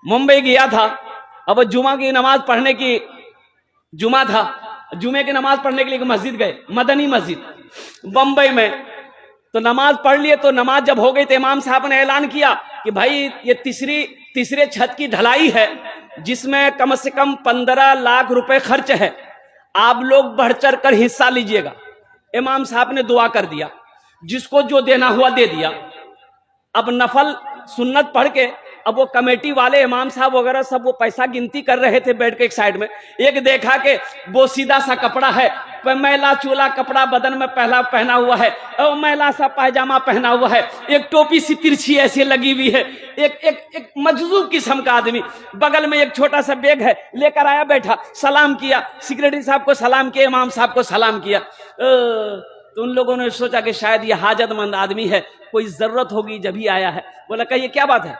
मुंबई गया था, अब जुमा की नमाज पढ़ने की, जुमा था, जुमे की नमाज पढ़ने के लिए मस्जिद गए, मदनी मस्जिद बम्बई में। तो नमाज पढ़ लिए, तो नमाज जब हो गई तो इमाम साहब ने ऐलान किया कि भाई ये तीसरे छत की ढलाई है, जिसमें कम से कम 15 लाख रुपए खर्च है, आप लोग बढ़ चढ़ कर हिस्सा लीजिएगा। इमाम साहब ने दुआ कर दिया, जिसको जो देना हुआ दे दिया। अब नफल सुन्नत पढ़ के अब वो कमेटी वाले इमाम साहब वगैरह सब वो पैसा गिनती कर रहे थे बैठ के एक साइड में। एक देखा कि वो सीधा सा कपड़ा है, मैला चूला कपड़ा बदन में पहना हुआ है, और मैला सा पायजामा पहना हुआ है, एक टोपी सी तिरछी ऐसी लगी हुई है, एक मजजूब किस्म का आदमी, बगल में एक छोटा सा बैग है, लेकर आया, बैठा, सलाम किया, सेक्रेटरी साहब को सलाम किया, इमाम साहब को सलाम किया। तो उन लोगों ने सोचा कि शायद ये हाजतमंद आदमी है, कोई जरूरत होगी जब ही आया है। बोला कहिए क्या बात है?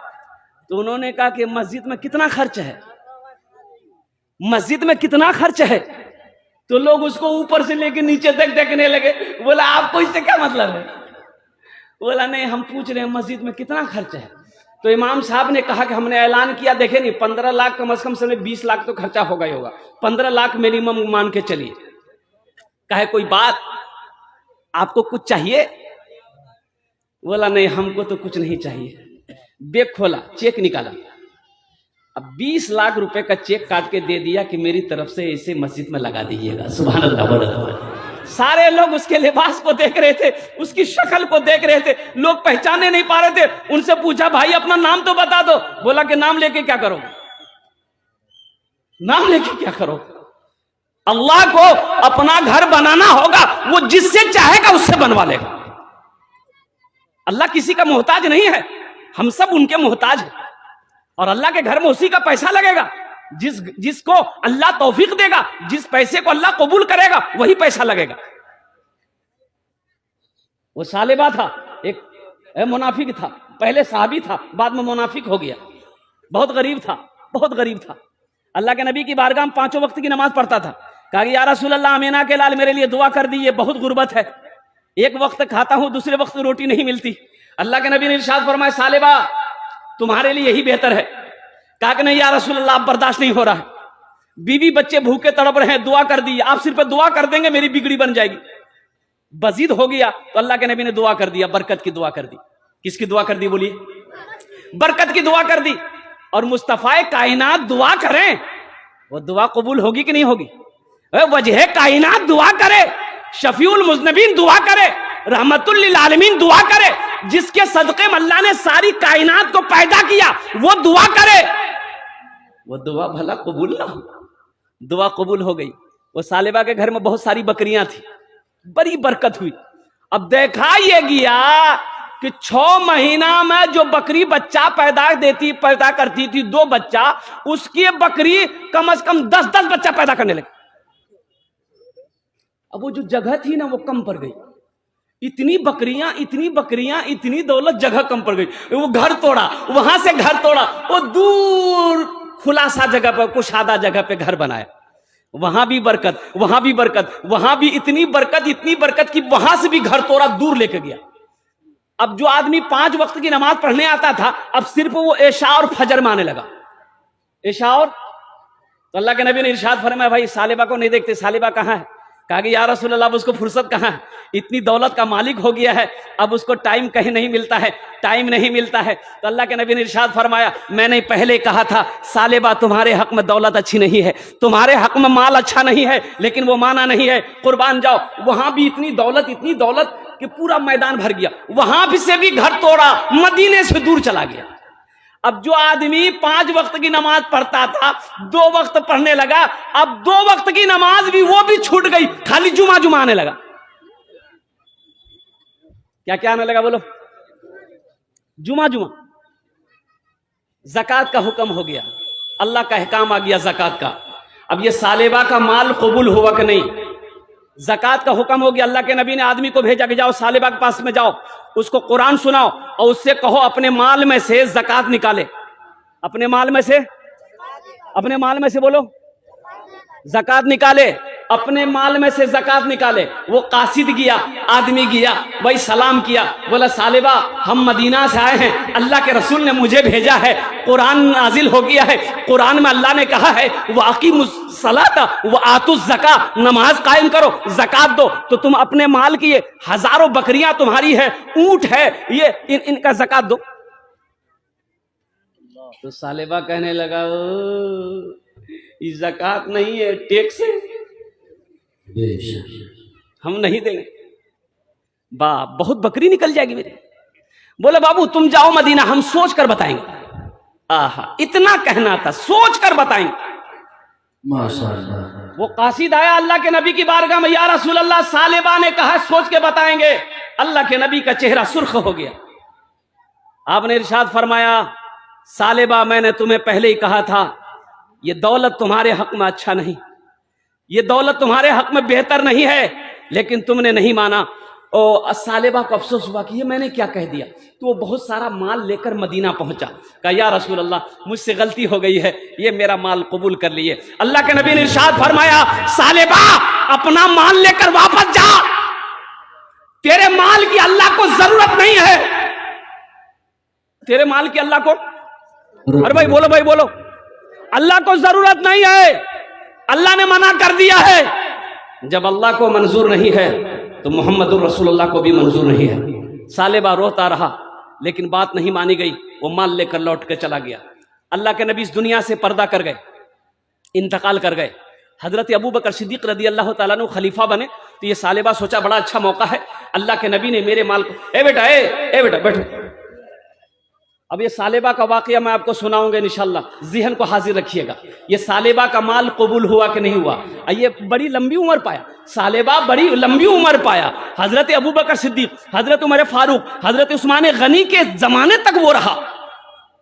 तो उन्होंने कहा कि मस्जिद में कितना खर्च है, मस्जिद में कितना खर्च है। तो लोग उसको ऊपर से लेके नीचे तक देखने लगे। बोला आपको इससे क्या मतलब है? बोला नहीं, हम पूछ रहे हैं मस्जिद में कितना खर्च है। तो इमाम साहब ने कहा कि हमने ऐलान किया, देखे नहीं, 15 लाख कम से कम 20 लाख तो खर्चा होगा ही होगा, 15 लाख मिनिमम मान के चलिए। कहे कोई बात, आपको कुछ चाहिए? बोला नहीं, हमको तो कुछ नहीं चाहिए। बैग खोला, चेक निकाला, अब 20 लाख रुपए का चेक काट के दे दिया कि मेरी तरफ से इसे मस्जिद में लगा दीजिएगा। सुभान अल्लाह। सारे लोग उसके लिबास को देख रहे थे, उसकी शक्ल को देख रहे थे, लोग पहचाने नहीं पा रहे थे। उनसे पूछा भाई अपना नाम तो बता दो। बोला कि नाम लेके क्या करो, नाम लेके क्या करो? अल्लाह को अपना घर बनाना होगा, वो जिससे चाहेगा उससे बनवा लेगा। अल्लाह किसी का मोहताज नहीं है, हम सब उनके मोहताज हैं। और अल्लाह के घर में उसी का पैसा लगेगा, जिसको अल्लाह तौफीक देगा, जिस पैसे को अल्लाह कबूल करेगा वही पैसा लगेगा। वो सालेबा था, एक मुनाफिक था, पहले साहबी था, बाद में मुनाफिक हो गया, बहुत गरीब था, बहुत गरीब था। अल्लाह के नबी की बारगाह में 5 वक्त की नमाज पढ़ता था। कहा कि या रसूल अल्लाह, अमीना के लाल मेरे लिए दुआ कर दी, ये बहुत गुर्बत है, एक वक्त खाता हूं, दूसरे वक्त रोटी नहीं मिलती। अल्लाह के नबी ने इरशाद फरमाया, सालेबा तुम्हारे लिए यही बेहतर है। कहा कि नहीं या रसूल अल्लाह, बर्दाश्त नहीं हो रहा है, बीवी बच्चे भूखे तड़प रहे हैं, दुआ कर दी, आप सिर्फ दुआ कर देंगे मेरी बिगड़ी बन जाएगी। बजीद हो गया तो अल्लाह के नबी ने दुआ कर दिया, बरकत की दुआ कर दी। किसकी दुआ कर दी बोलिए? बरकत की दुआ कर दी। और मुस्तफाए कायनात दुआ करें, वो दुआ कबूल होगी कि नहीं होगी? वजह कायनात दुआ करे, शफीउल मुज़नबीन दुआ करे, रहमतुल लिल आलमीन दुआ करे, जिसके सदक़े में अल्लाह ने सारी कायनात को पैदा किया, वो दुआ करे, वो दुआ भला कबूल ना हो? दुआ कबूल हो गई। वो सालेबा के घर में बहुत सारी बकरियां थी, बड़ी बरकत हुई। अब देखा ये गया कि 6 महीना में जो बकरी बच्चा पैदा करती थी 2 बच्चा, उसकी बकरी कम से कम 10-10 बच्चा पैदा करने लगी। अब वो जो जगह थी ना वो कम पड़ गई, इतनी बकरियां, इतनी दौलत, जगह कम पड़ गई। वो घर तोड़ा, वहां से घर तोड़ा, वो दूर खुलासा जगह पर, कुशादा जगह पे घर बनाया, वहां भी बरकत, वहां भी बरकत, वहां भी इतनी बरकत कि वहां से भी घर तोड़ा, दूर लेके गया। अब जो आदमी 5 वक्त की नमाज पढ़ने आता था, अब सिर्फ वो इशा और फजर में आने लगा। इशा और, तो अल्लाह के नबी ने इरशाद फरमाया, भाई सालेबा को नहीं देखते, सालेबा कहाँ है? कहा कि या रसूल अल्लाह, उसको फुर्सत कहाँ है, इतनी दौलत का मालिक हो गया है, अब उसको टाइम कहीं नहीं मिलता है, टाइम नहीं मिलता है। तो अल्लाह के नबी ने इरशाद फरमाया, मैंने पहले कहा था सालेबा तुम्हारे हक में दौलत अच्छी नहीं है, तुम्हारे हक में माल अच्छा नहीं है, लेकिन वो माना नहीं है, कुर्बान जाओ। वहां भी इतनी दौलत कि पूरा मैदान भर गया, वहां भी से भी घर तोड़ा, मदीने से दूर चला गया। अब जो आदमी 5 वक्त की नमाज पढ़ता था, 2 वक्त पढ़ने लगा, अब 2 वक्त की नमाज भी वो भी छूट गई, खाली जुमा आने लगा। क्या आने लगा बोलो? जुमा। ज़कात का हुक्म हो गया, अल्लाह का अहकाम आ गया ज़कात का। अब ये सालेबा का माल कबूल हुआ कि नहीं? ज़कात का हुक्म हो गया। अल्लाह के नबी ने आदमी को भेजा कि जाओ सालेबा के पास में जाओ, उसको कुरान सुनाओ और उससे कहो अपने माल में से ज़कात निकाले। अपने माल में से बोलो ज़कात निकाले। اپنے مال میں سے زکات نکالے. وہ قاصد گیا, آدمی گیا, بھائی سلام کیا, بولا ثعلبہ ہم مدینہ سے آئے ہیں, اللہ کے رسول نے مجھے بھیجا ہے, قرآن نازل ہو گیا ہے, قرآن میں اللہ نے کہا ہے وَأَقِیمُوا الصَّلَاةَ وَآتُوا الزَّکَاةَ, نماز قائم کرو, زکات دو. تو تم اپنے مال کی یہ ہزاروں بکریاں تمہاری ہے, اونٹ ہے, یہ ان کا زکات دو. تو ثعلبہ کہنے لگا یہ زکات نہیں ہے, ٹیکس ہے, ہم نہیں دیں گے. باپ بہت بکری نکل جائے گی میری. بولے بابو تم جاؤ مدینہ, ہم سوچ کر بتائیں گے. آہا, اتنا کہنا تھا, سوچ کر بتائیں گے. ماشاءاللہ. وہ قاصد آیا اللہ کے نبی کی بارگاہ میں, یا رسول اللہ ثعلبہ نے کہا سوچ کے بتائیں گے. اللہ کے نبی کا چہرہ سرخ ہو گیا. آپ نے ارشاد فرمایا ثعلبہ میں نے تمہیں پہلے ہی کہا تھا یہ دولت تمہارے حق میں اچھا نہیں, یہ دولت تمہارے حق میں بہتر نہیں ہے, لیکن تم نے نہیں مانا. اور ثعلبہ کو افسوس ہوا کہ یہ میں نے کیا کہہ دیا. تو وہ بہت سارا مال لے کر مدینہ پہنچا, کہا یا رسول اللہ مجھ سے غلطی ہو گئی ہے, یہ میرا مال قبول کر لیے. اللہ کے نبی نے ارشاد فرمایا ثعلبہ اپنا مال لے کر واپس جا, تیرے مال کی اللہ کو ضرورت نہیں ہے, تیرے مال کی اللہ کو, ارے بھائی بولو, بھائی بولو, اللہ کو ضرورت نہیں ہے, اللہ نے منع کر دیا ہے. جب اللہ کو منظور نہیں ہے تو محمد الرسول اللہ کو بھی منظور نہیں ہے. ثعلبہ روتا رہا لیکن بات نہیں مانی گئی, وہ مال لے کر لوٹ کے چلا گیا. اللہ کے نبی اس دنیا سے پردہ کر گئے, انتقال کر گئے. حضرت ابوبکر صدیق رضی اللہ تعالیٰ عنہ خلیفہ بنے. تو یہ ثعلبہ سوچا بڑا اچھا موقع ہے, اللہ کے نبی نے میرے مال کو, اے بیٹا بیٹھو. اب یہ ثعلبہ کا واقعہ میں آپ کو سناؤں گا انشاءاللہ, ذہن کو حاضر رکھیے گا. یہ ثعلبہ کا مال قبول ہوا کہ نہیں ہوا. یہ بڑی لمبی عمر پایا, ثعلبہ بڑی لمبی عمر پایا. حضرت ابوبکر صدیق, حضرت عمر فاروق, حضرت عثمان غنی کے زمانے تک وہ رہا,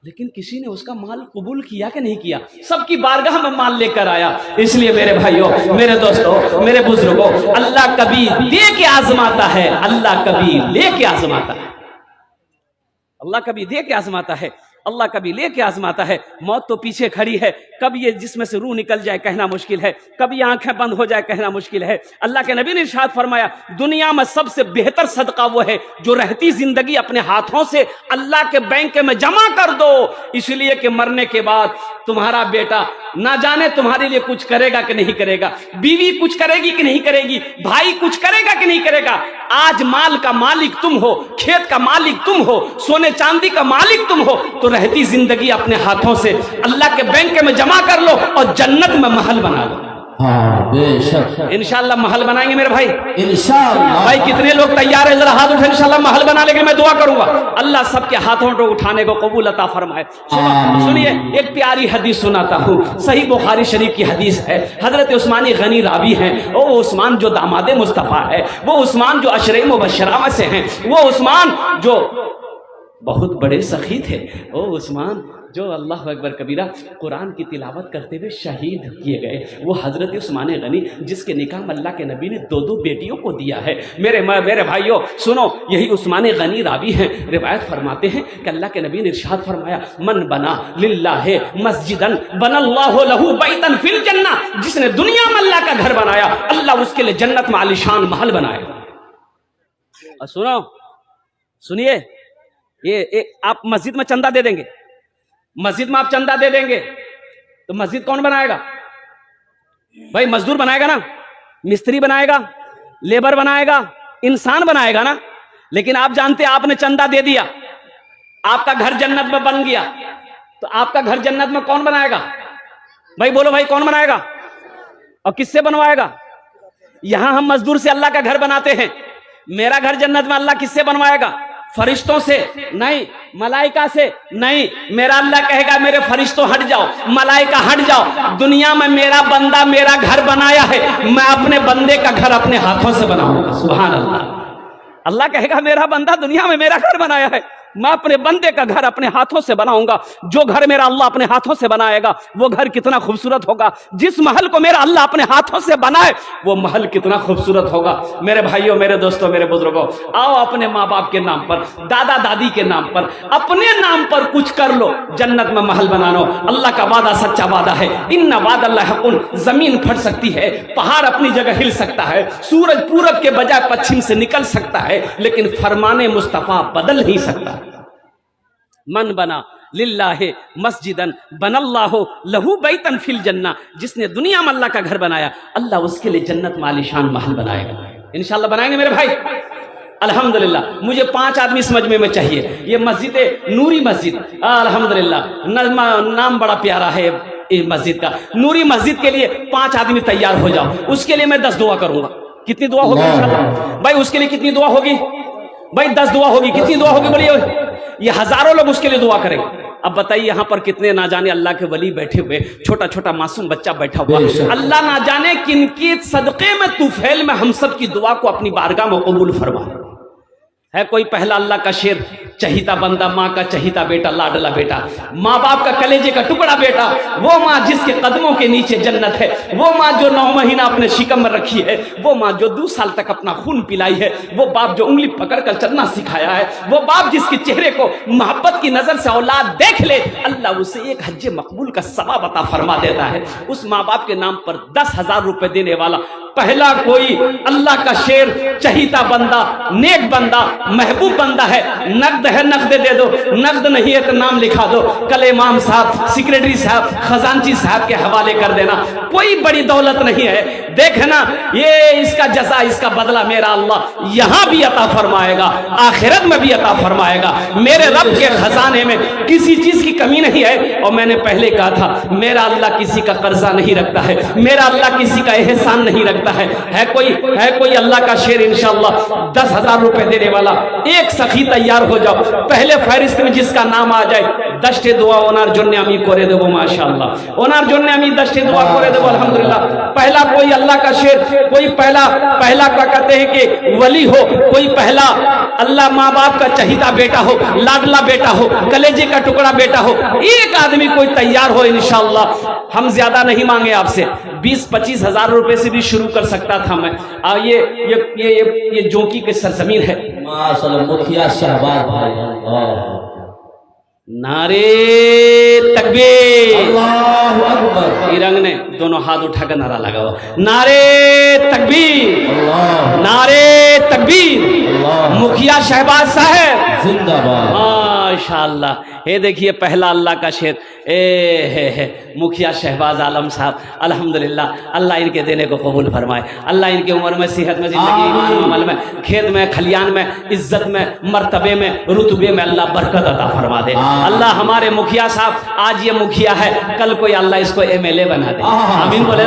لیکن کسی نے اس کا مال قبول کیا کہ نہیں کیا. سب کی بارگاہ میں مال لے کر آیا. اس لیے میرے بھائیوں, میرے دوستوں, میرے بزرگوں, اللہ کبھی دے کے آزماتا ہے, اللہ کبھی لے کے آزماتا ہے, اللہ کبھی دے کے آزماتا ہے, اللہ کبھی لے کے آزماتا ہے. موت تو پیچھے کھڑی ہے, کب یہ جسم سے روح نکل جائے کہنا مشکل ہے, کب یہ آنکھیں بند ہو جائے کہنا مشکل ہے. اللہ کے نبی نے ارشاد فرمایا دنیا میں سب سے بہتر صدقہ وہ ہے جو رہتی زندگی اپنے ہاتھوں سے اللہ کے بینک میں جمع کر دو, اس لیے کہ مرنے کے بعد تمہارا بیٹا نہ جانے تمہارے لیے کچھ کرے گا کہ نہیں کرے گا, بیوی کچھ کرے گی کہ نہیں کرے گی, بھائی کچھ کرے گا کہ نہیں کرے گا. آج مال کا مالک تم ہو, کھیت کا مالک تم ہو, سونے چاندی کا مالک تم ہو, تو رہتی زندگی اپنے ہاتھوں سے اللہ کے بینک میں جمع کر لو اور جنت میں محل بنا لو. ہاں بے شک انشاءاللہ محل بنائیں گے میرے بھائی. انشاءاللہ. بھائی کتنے لوگ تیار ہیں, ذرا ہاتھ اٹھائیں, انشاءاللہ محل بنا لیں گے. میں دعا کروں گا اللہ سب کے ہاتھوں کو اٹھانے کو قبول عطا فرمائے. سنیے ایک پیاری حدیث سناتا ہوں, صحیح بخاری شریف کی حدیث ہے. حضرت عثمان غنی راوی ہیں, وہ عثمان جو داماد مصطفیٰ ہے, وہ عثمان جو عشرہ مبشرہ میں سے ہیں, وہ عثمان جو بہت بڑے سخی تھے, وہ عثمان جو اللہ اکبر کبیرہ قرآن کی تلاوت کرتے ہوئے شہید کیے گئے, وہ حضرت عثمان غنی جس کے نکاح اللہ کے نبی نے 2 بیٹیوں کو دیا ہے. میرے بھائیوں سنو, یہی عثمان غنی راوی ہیں, روایت فرماتے ہیں کہ اللہ کے نبی نے ارشاد فرمایا من بنا للہ مسجدن بنا اللہ لہ بیتن فی الجنہ, جس نے دنیا میں اللہ کا گھر بنایا اللہ اس کے لیے جنت میں عالیشان محل بنائے. اور سنیے یہ آپ مسجد میں چندہ دے دیں گے, مسجد میں آپ چندہ دے دیں گے تو مسجد کون بنائے گا بھائی؟ مزدور بنائے گا نا, مستری بنائے گا, لیبر بنائے گا, انسان بنائے گا نا. لیکن آپ جانتے آپ نے چندہ دے دیا, آپ کا گھر جنت میں بن گیا, تو آپ کا گھر جنت میں کون بنائے گا بھائی؟ بولو بھائی کون بنائے گا اور کس سے بنوائے گا؟ یہاں ہم مزدور سے اللہ کا گھر بناتے ہیں, میرا گھر جنت میں اللہ کس سے بنوائے گا؟ فرشتوں سے نہیں, ملائکہ سے نہیں. میرا اللہ کہے گا میرے فرشتوں ہٹ جاؤ, ملائکہ ہٹ جاؤ, دنیا میں میرا بندہ میرا گھر بنایا ہے, میں اپنے بندے کا گھر اپنے ہاتھوں سے بناؤں گا. سبحان اللہ. اللہ کہے گا میرا بندہ دنیا میں میرا گھر بنایا ہے, मैं अपने बंदे का घर अपने हाथों से बनाऊंगा। जो घर मेरा अल्लाह अपने हाथों से बनाएगा वो घर कितना खूबसूरत होगा। जिस महल को मेरा अल्लाह अपने हाथों से बनाए वो महल कितना खूबसूरत होगा। मेरे भाइयों, मेरे दोस्तों, मेरे बुजुर्गों, आओ अपने माँ बाप के नाम पर, दादा दादी के नाम पर, अपने नाम पर कुछ कर लो, जन्नत में महल बना लो। अल्लाह का वादा सच्चा वादा है। इन्ना वादल्लाह हक़्क़ुन। जमीन फट सकती है, पहाड़ अपनी जगह हिल सकता है, सूरज पूरब के बजाय पश्चिम से निकल सकता है, लेकिन फरमाने मुस्तफा बदल नहीं सकता। मन बना लिल्लाहि मस्जिदन बनल्लाहु लहू बैतन फिल जन्ना। जिसने दुनिया में अल्लाह का घर बनाया, अल्लाह उसके लिए जन्नत में आलीशान महल बनाएगा। इंशाअल्लाह बनाएंगे मेरे भाई, अल्हम्दुलिल्लाह। मुझे 5 आदमी इस मजमे में चाहिए। ये मस्जिद नूरी मस्जिद, अल्हम्दुलिल्लाह, नाम बड़ा प्यारा है इस मस्जिद का। नूरी मस्जिद के लिए 5 आदमी तैयार हो जाओ। उसके लिए मैं 10 दुआ करूंगा। कितनी दुआ होगी इंशाअल्लाह भाई? उसके लिए कितनी दुआ होगी भाई? 10 दुआ होगी। कितनी दुआ होगी बोलिए? ये हजारों लोग उसके लिए दुआ करेंगे। अब बताइए यहाँ पर कितने ना जाने अल्लाह के वली बैठे हुए, छोटा छोटा मासूम बच्चा बैठा हुआ। अल्लाह ना जाने किनके सदक़े में तुफैल में हम सब की दुआ को अपनी बारगाह में कबूल फरमा। है कोई पहला अल्लाह का शेर, चहीता बंदा, माँ का चहीता बेटा, लाडला बेटा, माँ बाप का कलेजे का टुकड़ा बेटा, वो माँ जिसके कदमों के नीचे जन्नत है, वो माँ जो 9 महीना अपने शिकम में रखी है, वो माँ जो 2 साल तक अपना खून पिलाई है, वो बाप जो उंगली पकड़कर चलना सिखाया है, वो बाप जिसके चेहरे को मोहब्बत की नजर से औलाद देख ले, अल्लाह उसे 1 हज मकबूल का सवाब अता फरमा देता है। उस माँ बाप के नाम पर 10,000 रुपए देने वाला पहला कोई अल्लाह का शेर, चहीता बंदा, नेक बंदा, महबूब बंदा है। नकद है नकद दे दो, नकद नहीं है तो नाम लिखा दो, कल इमाम साहब, सेक्रेटरी साहब, खजांची साहब के हवाले कर देना। कोई बड़ी दौलत नहीं है, देखना ये इसका जज़ा, इसका बदला मेरा अल्लाह यहाँ भी अता फरमाएगा, आखिरत में भी अता फरमाएगा। मेरे रब के खजाने में किसी चीज की कमी नहीं है। और मैंने पहले कहा था, मेरा अल्लाह किसी का कर्जा नहीं रखता है, मेरा अल्लाह किसी का एहसान नहीं रखता है कोई अल्लाह का शेर इंशाअल्लाह 10,000 रुपए देने वाला, एक सखी तैयार हो जाओ। पहले फहरिस्त में जिसका नाम आ जाए 10टे दुआ ওনার জন্য আমি করে দেব মাশাআল্লাহ, ওনার জন্য আমি 10टे दुआ করে দেব अल्हम्दुलिल्लाह। पहला कोई अल्लाह का शेर, कोई पहला क्या कहते हैं कि वली हो, कोई पहला अल्लाह माँ बाप का चहीता बेटा हो, लाडला बेटा हो, कलेजे का टुकड़ा बेटा हो, एक आदमी कोई तैयार हो इंशाअल्लाह। हम ज्यादा नहीं मांगे आपसे, 20-25 हजार रुपए से भी शुरू कर सकता था मैं। ये जोंकी की सरजमीन है। माशाअल्लाह, मुखिया शहबाज भाई, अल्लाह नारे तकबीर, अल्लाहु अकबर। तिरंग ने दोनों हाथ उठाकर नारा लगाओ, नारे तकबीर, अल्लाह नारे तकबीर। मुखिया शहबाज साहब जिंदाबाद, माशाअल्लाह। ये देखिए पहला अल्लाह का शेर, मुखिया शहबाज आलम साहब, अल्हम्दुलिल्लाह। अल्लाह इनके देने को कबूल फरमाए, अल्लाह इनकी उम्र में, सेहत में, जिंदगी में, अमल में, खेत में, खलियान में, इज्जत में, मर्तबे में, रुतबे में अल्लाह बरकत अता फरमा दे। अल्लाह हमारे मुखिया साहब, आज ये मुखिया है, कल कोई अल्लाह इसको MLA बना दे। आमीन बोले।